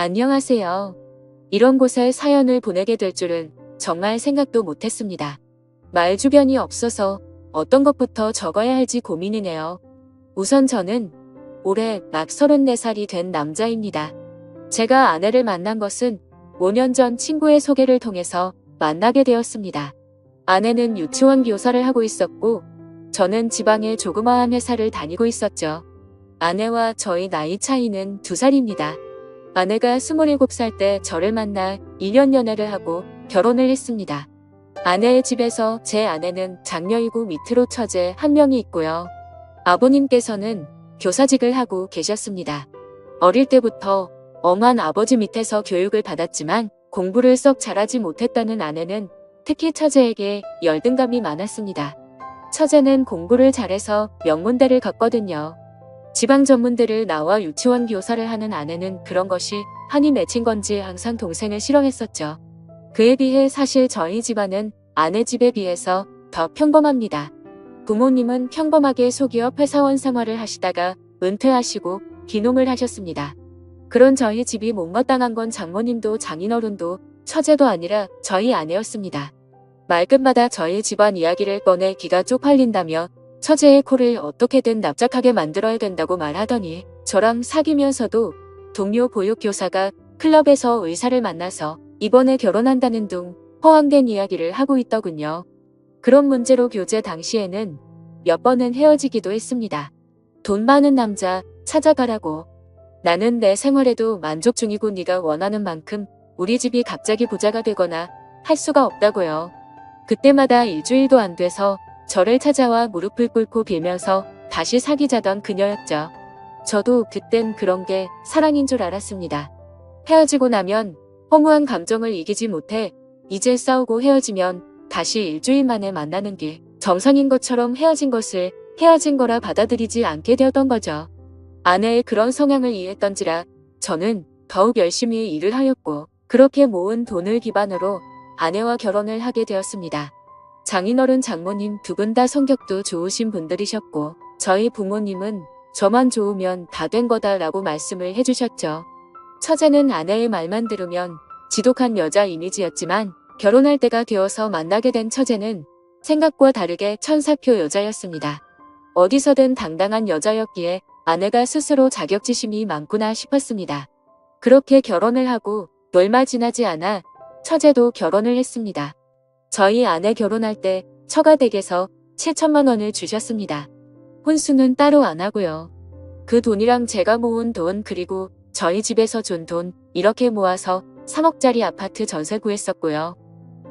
안녕하세요. 이런 곳에 사연을 보내게 될 줄은 정말 생각도 못했습니다. 말 주변이 없어서 어떤 것부터 적어야 할지 고민이네요. 우선 저는 올해 막 34살이 된 남자입니다. 제가 아내를 만난 것은 5년 전 친구의 소개를 통해서 만나게 되었습니다. 아내는 유치원 교사를 하고 있었고 저는 지방의 조그마한 회사를 다니고 있었죠. 아내와 저희 나이 차이는 2살입니다. 아내가 27살 때 저를 만나 1년 연애를 하고 결혼을 했습니다. 아내의 집에서 제 아내는 장녀이고 밑으로 처제 한 명이 있고요. 아버님께서는 교사직을 하고 계셨습니다. 어릴 때부터 엄한 아버지 밑에서 교육을 받았지만 공부를 썩 잘하지 못했다는 아내는 특히 처제에게 열등감이 많았습니다. 처제는 공부를 잘해서 명문대를 갔거든요. 지방 전문대를 나와 유치원 교사를 하는 아내는 그런 것이 한이 맺힌 건지 항상 동생을 싫어했었죠. 그에 비해 사실 저희 집안은 아내 집에 비해서 더 평범합니다. 부모님은 평범하게 소기업 회사원 생활을 하시다가 은퇴하시고 귀농을 하셨습니다. 그런 저희 집이 못마땅한 건 장모님도 장인어른도 처제도 아니라 저희 아내였습니다. 말끝마다 저희 집안 이야기를 꺼내 기가 쪽팔린다며 처제의 코를 어떻게든 납작하게 만들어야 된다고 말하더니 저랑 사귀면서도 동료 보육교사가 클럽에서 의사를 만나서 이번에 결혼한다는 둥 허황된 이야기를 하고 있더군요. 그런 문제로 교제 당시에는 몇 번은 헤어지기도 했습니다. 돈 많은 남자 찾아가라고. 나는 내 생활에도 만족 중이고 네가 원하는 만큼 우리 집이 갑자기 부자가 되거나 할 수가 없다고요. 그때마다 일주일도 안 돼서 저를 찾아와 무릎을 꿇고 빌면서 다시 사귀자던 그녀였죠. 저도 그땐 그런 게 사랑인 줄 알았습니다. 헤어지고 나면 허무한 감정을 이기지 못해 이제 싸우고 헤어지면 다시 일주일 만에 만나는 게 정상인 것처럼 헤어진 것을 헤어진 거라 받아들이지 않게 되었던 거죠. 아내의 그런 성향을 이해했던지라 저는 더욱 열심히 일을 하였고 그렇게 모은 돈을 기반으로 아내와 결혼을 하게 되었습니다. 장인어른 장모님 두 분 다 성격도 좋으신 분들이셨고 저희 부모님은 저만 좋으면 다 된 거다라고 말씀을 해주셨죠. 처제는 아내의 말만 들으면 지독한 여자 이미지였지만 결혼할 때가 되어서 만나게 된 처제는 생각과 다르게 천사표 여자였습니다. 어디서든 당당한 여자였기에 아내가 스스로 자격지심이 많구나 싶었습니다. 그렇게 결혼을 하고 얼마 지나지 않아 처제도 결혼을 했습니다. 저희 아내 결혼할 때 처가댁에서 7천만 원을 주셨습니다. 혼수는 따로 안 하고요. 그 돈이랑 제가 모은 돈 그리고 저희 집에서 준 돈 이렇게 모아서 3억짜리 아파트 전세 구했었고요.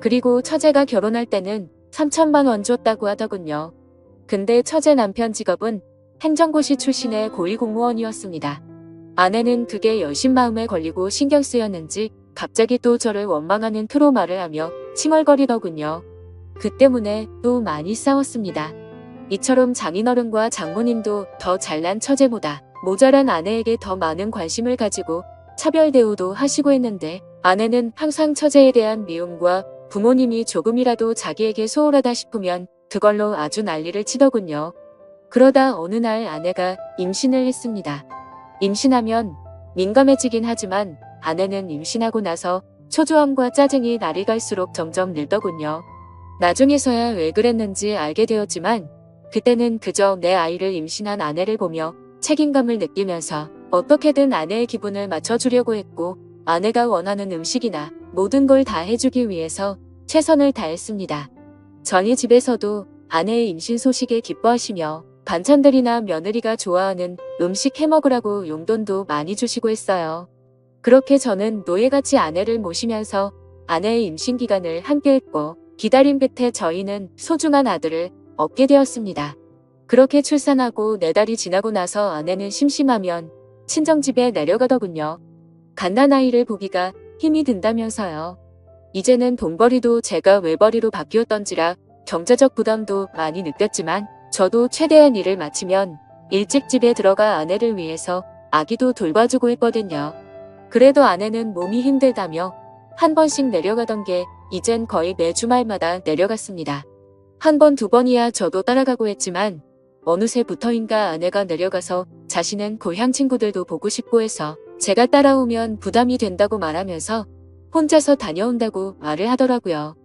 그리고 처제가 결혼할 때는 3천만 원 줬다고 하더군요. 근데 처제 남편 직업은 행정고시 출신의 고위공무원이었습니다. 아내는 그게 여신마음에 걸리고 신경 쓰였는지 갑자기 또 저를 원망하는 트로마를 하며 칭얼거리더군요. 그 때문에 또 많이 싸웠습니다. 이처럼 장인어른과 장모님도 더 잘난 처제보다 모자란 아내에게 더 많은 관심을 가지고 차별 대우도 하시고 했는데 아내는 항상 처제에 대한 미움과 부모님이 조금이라도 자기에게 소홀하다 싶으면 그걸로 아주 난리를 치더군요. 그러다 어느 날 아내가 임신을 했습니다. 임신하면 민감해지긴 하지만 아내는 임신하고 나서 초조함과 짜증이 날이 갈수록 점점 늘더군요. 나중에서야 왜 그랬는지 알게 되었지만 그때는 그저 내 아이를 임신한 아내를 보며 책임감을 느끼면서 어떻게든 아내의 기분을 맞춰주려고 했고 아내가 원하는 음식이나 모든 걸 다 해주기 위해서 최선을 다했습니다. 저희 집에서도 아내의 임신 소식에 기뻐하시며 반찬들이나 며느리가 좋아하는 음식 해먹으라고 용돈도 많이 주시고 했어요. 그렇게 저는 노예같이 아내를 모시면서 아내의 임신 기간을 함께했고 기다림 끝에 저희는 소중한 아들을 얻게 되었습니다. 그렇게 출산하고 4달이 지나고 나서 아내는 심심하면 친정집에 내려가더군요. 갓난아이를 보기가 힘이 든다면서요. 이제는 돈벌이도 제가 외벌이로 바뀌었던지라 경제적 부담도 많이 느꼈지만 저도 최대한 일을 마치면 일찍 집에 들어가 아내를 위해서 아기도 돌봐주고 했거든요. 그래도 아내는 몸이 힘들다며 한 번씩 내려가던 게 이젠 거의 매 주말마다 내려갔습니다. 한 번, 2번이야 저도 따라가고 했지만 어느새부터인가 아내가 내려가서 자신은 고향 친구들도 보고 싶고 해서 제가 따라오면 부담이 된다고 말하면서 혼자서 다녀온다고 말을 하더라고요.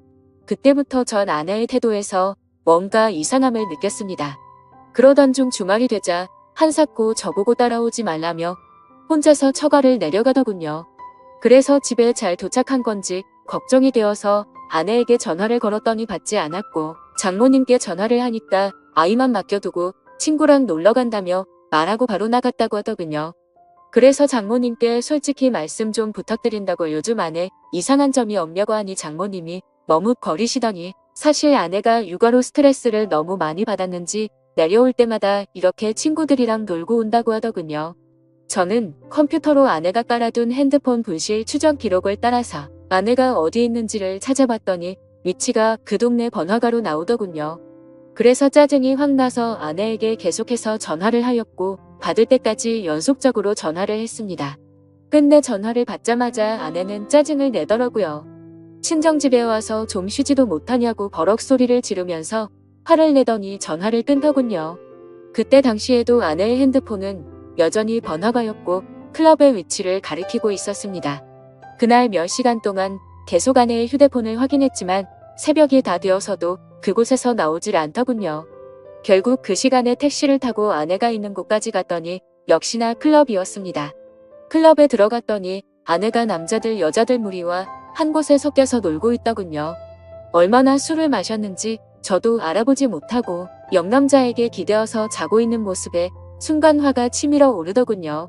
그때부터 전 아내의 태도에서 뭔가 이상함을 느꼈습니다. 그러던 중 주말이 되자 한사코 저보고 따라오지 말라며 혼자서 처가를 내려가더군요. 그래서 집에 잘 도착한 건지 걱정이 되어서 아내에게 전화를 걸었더니 받지 않았고 장모님께 전화를 하니까 아이만 맡겨두고 친구랑 놀러 간다며 말하고 바로 나갔다고 하더군요. 그래서 장모님께 솔직히 말씀 좀 부탁드린다고 요즘 아내 이상한 점이 없냐고 하니 장모님이 머뭇거리시더니 사실 아내가 육아로 스트레스를 너무 많이 받았는지 내려올 때마다 이렇게 친구들이랑 놀고 온다고 하더군요. 저는 컴퓨터로 아내가 깔아둔 핸드폰 분실 추적 기록을 따라서 아내가 어디 있는지를 찾아봤더니 위치가 그 동네 번화가로 나오더군요. 그래서 짜증이 확 나서 아내에게 계속해서 전화를 하였고 받을 때까지 연속적으로 전화를 했습니다. 끝내 전화를 받자마자 아내는 짜증을 내더라고요. 친정집에 와서 좀 쉬지도 못하냐고 버럭 소리를 지르면서 화를 내더니 전화를 끊더군요. 그때 당시에도 아내의 핸드폰은 여전히 번화가였고 클럽의 위치를 가리키고 있었습니다. 그날 몇 시간 동안 계속 아내의 휴대폰을 확인했지만 새벽이 다 되어서도 그곳에서 나오질 않더군요. 결국 그 시간에 택시를 타고 아내가 있는 곳까지 갔더니 역시나 클럽이었습니다. 클럽에 들어갔더니 아내가 남자들 여자들 무리와 한 곳에 섞여서 놀고 있더군요. 얼마나 술을 마셨는지 저도 알아보지 못하고 영남자에게 기대어서 자고 있는 모습에 순간 화가 치밀어 오르더군요.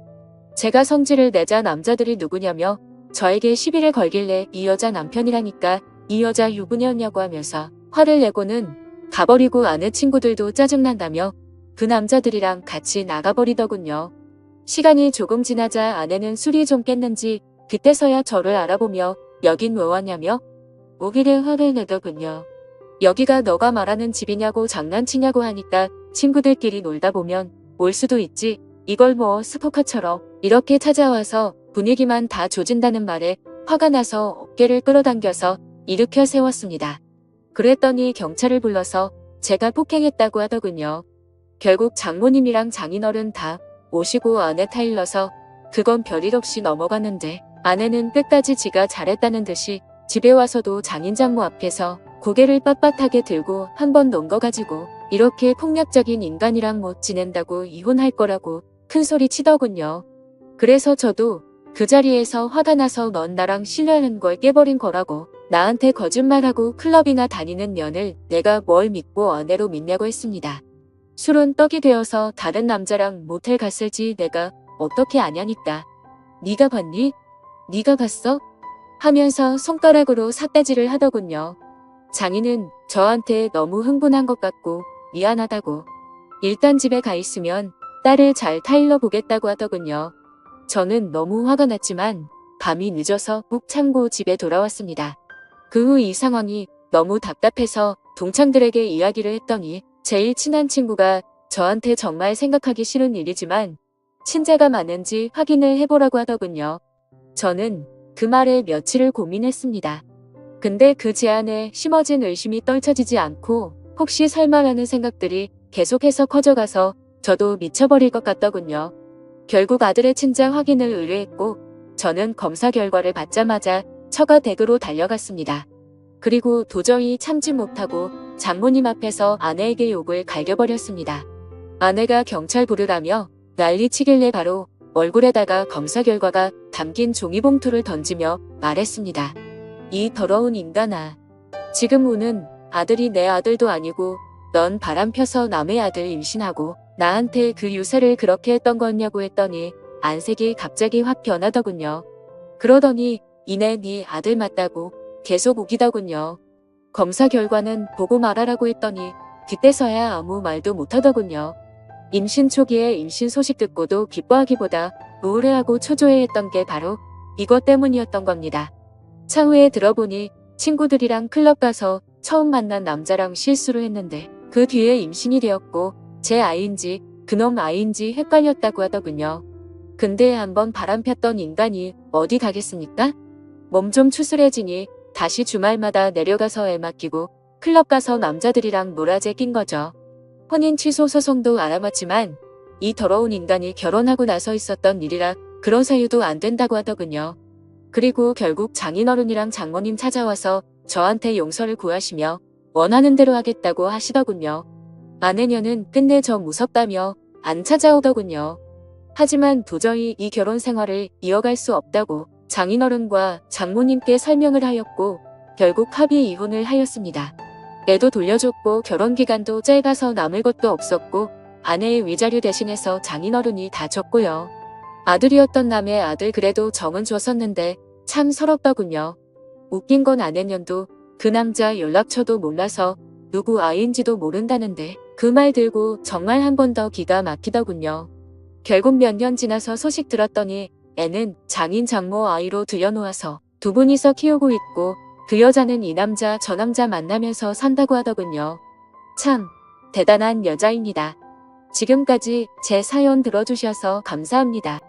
제가 성질을 내자 남자들이 누구냐며 저에게 시비를 걸길래 이 여자 남편이라니까 이 여자 유부녀냐고 하면서 화를 내고는 가버리고 아내 친구들도 짜증난다며 그 남자들이랑 같이 나가버리더군요. 시간이 조금 지나자 아내는 술이 좀 깼는지 그때서야 저를 알아보며 여긴 왜 왔냐며 오기를 화를 내더군요. 여기가 너가 말하는 집이냐고 장난치냐고 하니까 친구들끼리 놀다 보면 올 수도 있지. 이걸 뭐 스토커처럼 이렇게 찾아와서 분위기만 다 조진다는 말에 화가 나서 어깨를 끌어당겨서 일으켜 세웠습니다. 그랬더니 경찰을 불러서 제가 폭행했다고 하더군요. 결국 장모님이랑 장인어른 다 오시고 아내 타일러서 그건 별일 없이 넘어갔는데 아내는 끝까지 지가 잘했다는 듯이 집에 와서도 장인장모 앞에서 고개를 빳빳하게 들고 한 번 논 거 가지고 이렇게 폭력적인 인간이랑 못 지낸다고 이혼할 거라고 큰 소리 치더군요. 그래서 저도 그 자리에서 화가 나서 넌 나랑 신뢰하는 걸 깨버린 거라고 나한테 거짓말하고 클럽이나 다니는 년을 내가 뭘 믿고 아내로 믿냐고 했습니다. 술은 떡이 되어서 다른 남자랑 모텔 갔을지 내가 어떻게 아냐니까. 네가 봤니? 네가 봤어? 하면서 손가락으로 삿대질을 하더군요. 장인은 저한테 너무 흥분한 것 같고 미안하다고 일단 집에 가 있으면 딸을 잘 타일러 보겠다고 하더군요. 저는 너무 화가 났지만 밤이 늦어서 꾹 참고 집에 돌아왔습니다. 그 후 이 상황이 너무 답답해서 동창들에게 이야기를 했더니 제일 친한 친구가 저한테 정말 생각하기 싫은 일이지만 친자가 맞는지 확인을 해보라고 하더군요. 저는 그 말에 며칠을 고민했습니다. 근데 그 제안에 심어진 의심이 떨쳐지지 않고 혹시 설마라는 생각들이 계속해서 커져가서 저도 미쳐버릴 것 같더군요. 결국 아들의 친자 확인을 의뢰했고 저는 검사 결과를 받자마자 처가 댁으로 달려갔습니다. 그리고 도저히 참지 못하고 장모님 앞에서 아내에게 욕을 갈겨버렸습니다. 아내가 경찰 부르라며 난리치길래 바로 얼굴에다가 검사 결과가 담긴 종이봉투를 던지며 말했습니다. 이 더러운 인간아. 지금 우는 아들이 내 아들도 아니고 넌 바람 펴서 남의 아들 임신하고 나한테 그 유세를 그렇게 했던 거냐고 했더니 안색이 갑자기 확 변하더군요. 그러더니 이내 네 아들 맞다고 계속 우기더군요. 검사 결과는 보고 말하라고 했더니 그때서야 아무 말도 못하더군요. 임신 초기에 임신 소식 듣고도 기뻐하기보다 우울해하고 초조해했던 게 바로 이것 때문이었던 겁니다. 차후에 들어보니 친구들이랑 클럽 가서 처음 만난 남자랑 실수를 했는데 그 뒤에 임신이 되었고 제 아이인지 그놈 아이인지 헷갈렸다고 하더군요. 근데 한번 바람 폈던 인간이 어디 가겠습니까? 몸 좀 추스래지니 다시 주말마다 내려가서 애 맡기고 클럽 가서 남자들이랑 놀아제 낀 거죠. 혼인 취소 소송도 알아봤지만 이 더러운 인간이 결혼하고 나서 있었던 일이라 그런 사유도 안 된다고 하더군요. 그리고 결국 장인어른이랑 장모님 찾아와서 저한테 용서를 구하시며 원하는 대로 하겠다고 하시더군요. 아내녀는 끝내 저 무섭다며 안 찾아오더군요. 하지만 도저히 이 결혼 생활을 이어갈 수 없다고 장인어른과 장모님께 설명을 하였고 결국 합의 이혼을 하였습니다. 애도 돌려줬고 결혼 기간도 짧아서 남을 것도 없었고 아내의 위자료 대신해서 장인어른이 다 줬고요. 아들이었던 남의 아들 그래도 정은 줬었는데 참 서럽더군요. 웃긴 건 아내년도 그 남자 연락처도 몰라서 누구 아이인지도 모른다는데 그 말 들고 정말 한 번 더 기가 막히더군요. 결국 몇 년 지나서 소식 들었더니 애는 장인 장모 아이로 들여놓아서 두 분이서 키우고 있고 그 여자는 이 남자 저 남자 만나면서 산다고 하더군요. 참 대단한 여자입니다. 지금까지 제 사연 들어주셔서 감사합니다.